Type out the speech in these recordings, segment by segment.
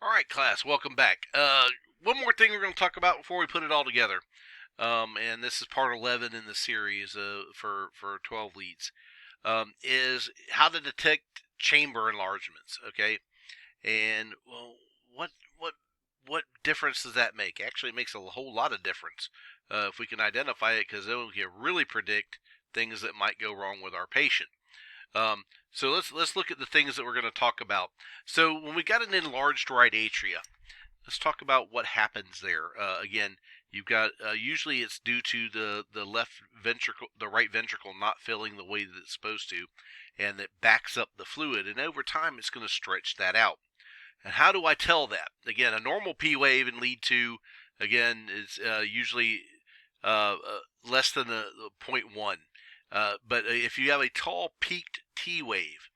All right, class, welcome back. One more thing we're going to talk about before we put it all together, and this is part 11 in the series for 12 leads, is how to detect chamber enlargements. Okay, and well, what what what difference does that make? Actually, it makes a whole lot of difference if we can identify it, because then we can really predict things that might go wrong with our patient. So let's look at the things that we're going to talk about. So when we got an enlarged right atria, let's talk about what happens there. Again, you've got usually it's due to the left ventricle, the right ventricle not filling the way that it's supposed to, and it backs up the fluid. And over time, it's going to stretch that out. And how do I tell that? Again, a normal P wave in lead 2, again, is usually less than a 0.1. But if you have a tall peaked T wave,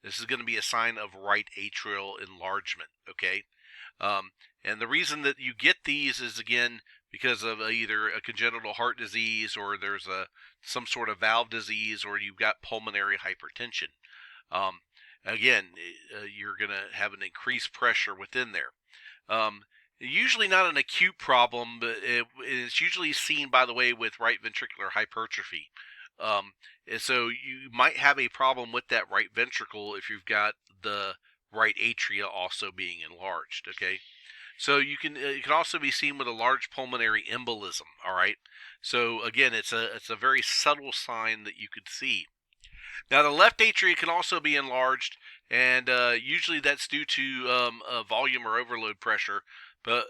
this is going to be a sign of right atrial enlargement, okay? And the reason that you get these is, again, because of either a congenital heart disease, or there's some sort of valve disease, or you've got pulmonary hypertension. Again, you're going to have an increased pressure within there. Usually not an acute problem, but it's usually seen, by the way, with right ventricular hypertrophy. And so you might have a problem with that right ventricle if you've got the right atria also being enlarged. Okay, so it can also be seen with a large pulmonary embolism. All right, so again, it's a very subtle sign that you could see. Now, the left atria can also be enlarged, and usually that's due to volume or overload pressure. But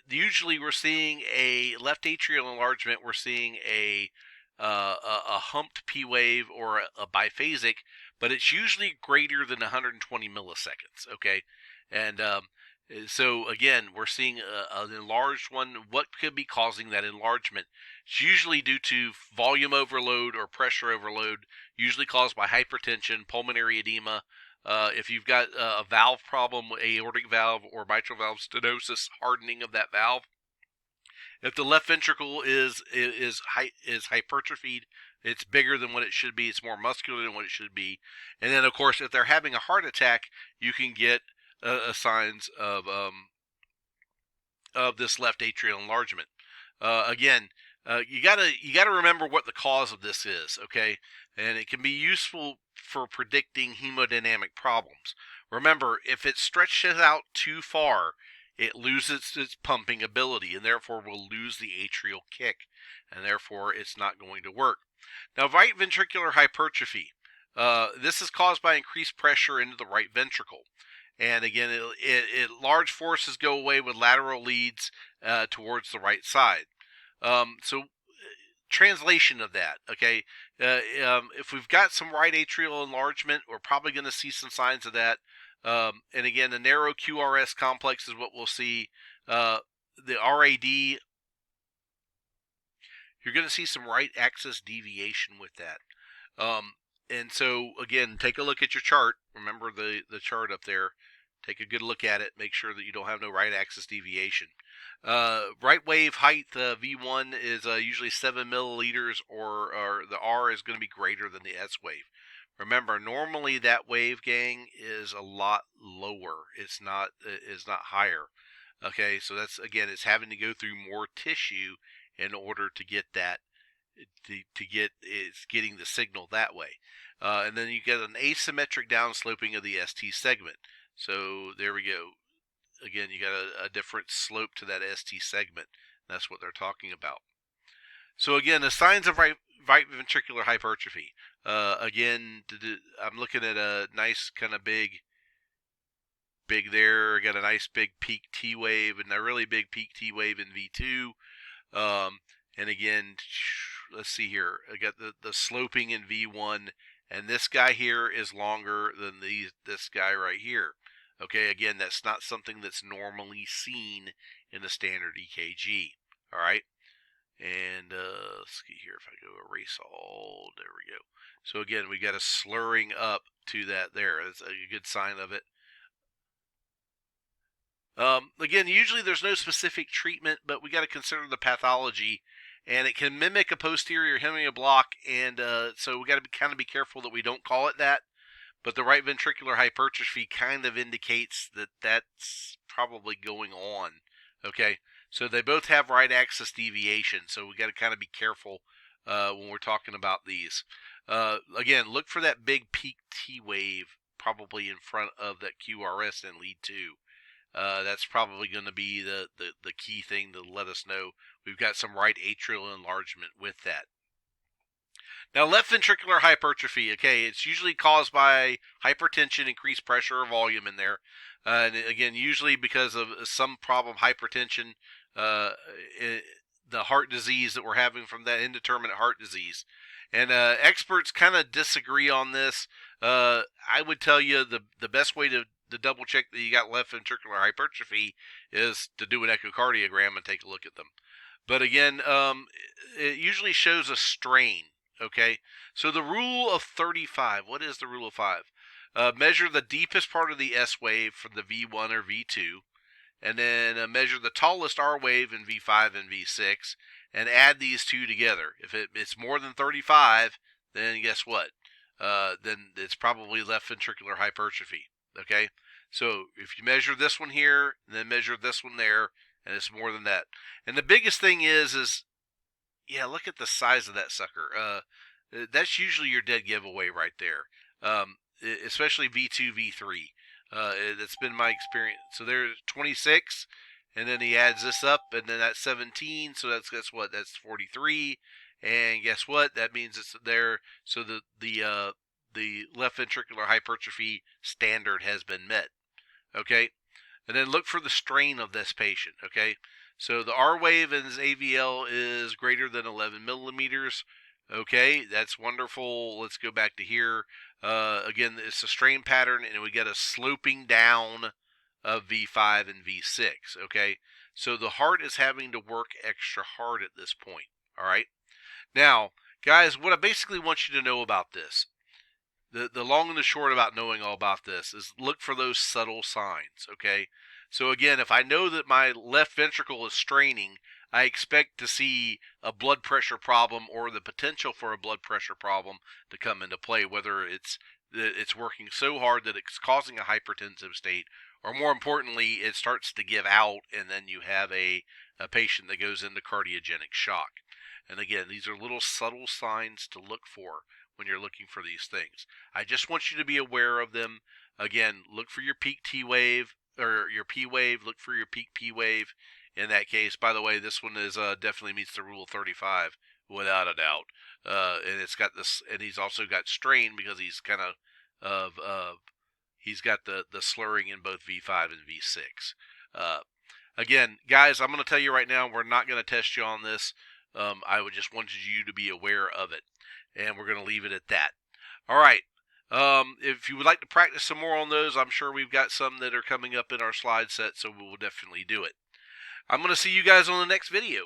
usually we're seeing a left atrial enlargement. We're seeing a humped P wave or a biphasic, but it's usually greater than 120 milliseconds. Okay, and so again, we're seeing an enlarged one. What could be causing that enlargement? It's usually due to volume overload or pressure overload, usually caused by hypertension, pulmonary edema. If you've got a valve problem, aortic valve or mitral valve stenosis, hardening of that valve. If the left ventricle is hypertrophied, it's bigger than what it should be. It's more muscular than what it should be. And then, of course, if they're having a heart attack, you can get signs of this left atrial enlargement. Again, you gotta remember what the cause of this is, okay? And it can be useful for predicting hemodynamic problems. Remember, if it stretches out too far, it loses its pumping ability, and therefore will lose the atrial kick, and therefore it's not going to work. Now, right ventricular hypertrophy. This is caused by increased pressure into the right ventricle. And again, large forces go away with lateral leads towards the right side. So translation of that, okay? If we've got some right atrial enlargement, we're probably going to see some signs of that. And again, the narrow QRS complex is what we'll see. The RAD, you're going to see some right axis deviation with that. And so, again, take a look at your chart. Remember the chart up there. Take a good look at it. Make sure that you don't have no right axis deviation. Right wave height, V1, is usually 7 milliliters, or the R is going to be greater than the S wave. Remember, normally that wave, gang, is a lot lower. It's not higher. Okay, so that's, again, it's having to go through more tissue in order to get that, it's getting the signal that way. And then you get an asymmetric downsloping of the ST segment. So there we go. Again, you got a different slope to that ST segment. That's what they're talking about. So again, the signs of right ventricular hypertrophy. Again, I'm looking at a nice kind of big there. Got a nice big peak T wave and a really big peak T wave in V2. And again, let's see here. I got the sloping in V1, and this guy here is longer than this guy right here. Okay, again, that's not something that's normally seen in a standard EKG. All right, and let's see here if I go erase all. There we go. So again, we got a slurring up to that there. That's a good sign of it. Again, usually there's no specific treatment, but we got to consider the pathology, and it can mimic a posterior hemia block, and so we got to kind of be careful that we don't call it that. But the right ventricular hypertrophy kind of indicates that that's probably going on. Okay, so they both have right axis deviation, so we got to kind of be careful when we're talking about these. Again, look for that big peak T wave probably in front of that QRS in lead 2. That's probably going to be the key thing to let us know we've got some right atrial enlargement with that. Now, left ventricular hypertrophy, okay, it's usually caused by hypertension, increased pressure or volume in there. And again, usually because of some problem, hypertension, the heart disease that we're having from that indeterminate heart disease. And experts kind of disagree on this. I would tell you the best way to double check that you got left ventricular hypertrophy is to do an echocardiogram and take a look at them. But again, it usually shows a strain. Okay, so the rule of 35. What is the rule of 5? Measure the deepest part of the S wave from the V1 or V2, and then measure the tallest R wave in V5 and V6, and add these two together. If it's more than 35, then guess what? Then it's probably left ventricular hypertrophy. Okay, so if you measure this one here, and then measure this one there, and it's more than that. And the biggest thing is yeah, look at the size of that sucker. That's usually your dead giveaway right there, especially V2, V3. That's been my experience. So there's 26, and then he adds this up, and then that's 17. So that's what? That's 43. And guess what? That means it's there. So the left ventricular hypertrophy standard has been met. Okay, and then look for the strain of this patient. Okay. So the R wave in his AVL is greater than 11 millimeters. Okay, that's wonderful. Let's go back to here. Again, it's a strain pattern, and we get a sloping down of V5 and V6. Okay, so the heart is having to work extra hard at this point. All right. Now, guys, what I basically want you to know about this, the long and the short about knowing all about this, is look for those subtle signs. Okay. So again, if I know that my left ventricle is straining, I expect to see a blood pressure problem or the potential for a blood pressure problem to come into play, whether it's working so hard that it's causing a hypertensive state, or more importantly, it starts to give out, and then you have a patient that goes into cardiogenic shock. And again, these are little subtle signs to look for when you're looking for these things. I just want you to be aware of them. Again, look for your peak T wave, or your P wave. Look for your peak P wave. In that case, by the way, this one is definitely meets the rule of 35 without a doubt. And it's got this, and he's also got strain because he's kind of he's got the slurring in both V5 and V6. Again, guys, I'm going to tell you right now, we're not going to test you on this. I would just wanted you to be aware of it, and we're going to leave it at that. All right. If you would like to practice some more on those, I'm sure we've got some that are coming up in our slide set, so we will definitely do it. I'm going to see you guys on the next video.